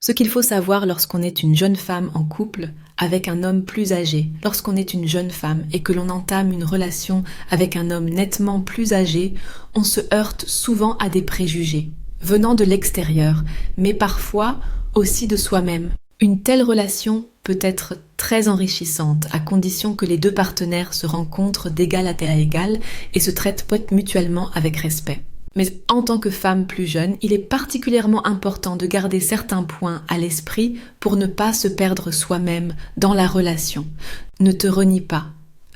Ce qu'il faut savoir lorsqu'on est une jeune femme en couple avec un homme plus âgé, lorsqu'on est une jeune femme et que l'on entame une relation avec un homme nettement plus âgé, on se heurte souvent à des préjugés, venant de l'extérieur, mais parfois aussi de soi-même. Une telle relation peut être très enrichissante à condition que les deux partenaires se rencontrent d'égal à égal et se traitent mutuellement avec respect. Mais en tant que femme plus jeune, il est particulièrement important de garder certains points à l'esprit pour ne pas se perdre soi-même dans la relation. Ne te renie pas,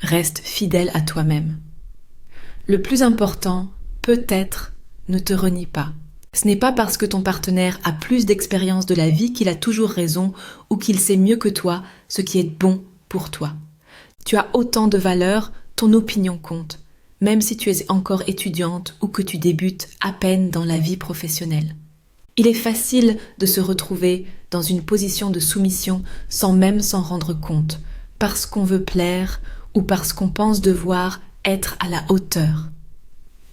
reste fidèle à toi-même. Le plus important, peut-être, ne te renie pas. Ce n'est pas parce que ton partenaire a plus d'expérience de la vie qu'il a toujours raison ou qu'il sait mieux que toi ce qui est bon pour toi. Tu as autant de valeur, ton opinion compte, même si tu es encore étudiante ou que tu débutes à peine dans la vie professionnelle. Il est facile de se retrouver dans une position de soumission sans même s'en rendre compte, parce qu'on veut plaire ou parce qu'on pense devoir être à la hauteur.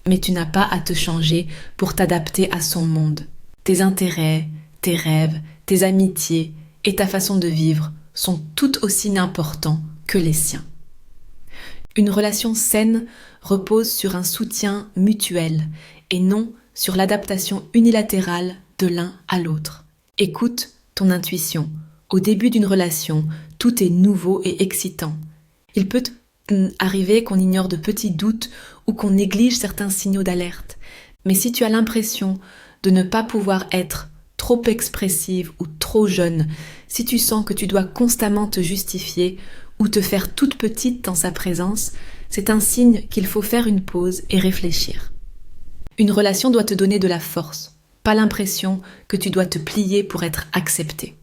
Mais tu n'as pas à te changer pour t'adapter à son monde. Tes intérêts, tes rêves, tes amitiés et ta façon de vivre sont tout aussi importants que les siens. Une relation saine repose sur un soutien mutuel et non sur l'adaptation unilatérale de l'un à l'autre. Écoute ton intuition. Au début d'une relation, tout est nouveau et excitant. Il peut arriver qu'on ignore de petits doutes ou qu'on néglige certains signaux d'alerte. Mais si tu as l'impression de ne pas pouvoir être trop expressive ou trop jeune, si tu sens que tu dois constamment te justifier ou te faire toute petite dans sa présence, c'est un signe qu'il faut faire une pause et réfléchir. Une relation doit te donner de la force, pas l'impression que tu dois te plier pour être accepté.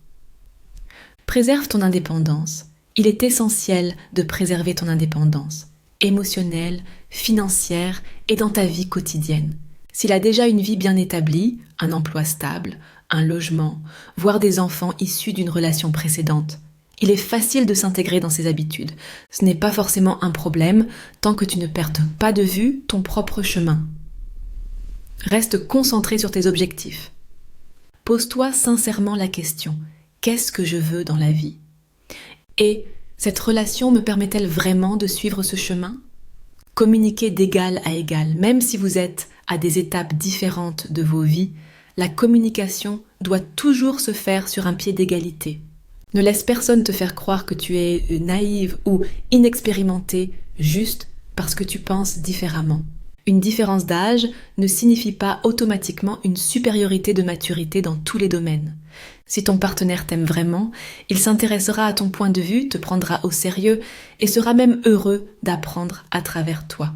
Préserve ton indépendance. Il est essentiel de préserver ton indépendance, émotionnelle, financière et dans ta vie quotidienne. S'il a déjà une vie bien établie, un emploi stable, un logement, voire des enfants issus d'une relation précédente, il est facile de s'intégrer dans ses habitudes. Ce n'est pas forcément un problème tant que tu ne perds pas de vue ton propre chemin. Reste concentré sur tes objectifs. Pose-toi sincèrement la question « Qu'est-ce que je veux dans la vie ?» Et cette relation me permet-elle vraiment de suivre ce chemin ? Communiquer d'égal à égal, même si vous êtes à des étapes différentes de vos vies, la communication doit toujours se faire sur un pied d'égalité. Ne laisse personne te faire croire que tu es naïve ou inexpérimentée juste parce que tu penses différemment. Une différence d'âge ne signifie pas automatiquement une supériorité de maturité dans tous les domaines. Si ton partenaire t'aime vraiment, il s'intéressera à ton point de vue, te prendra au sérieux et sera même heureux d'apprendre à travers toi.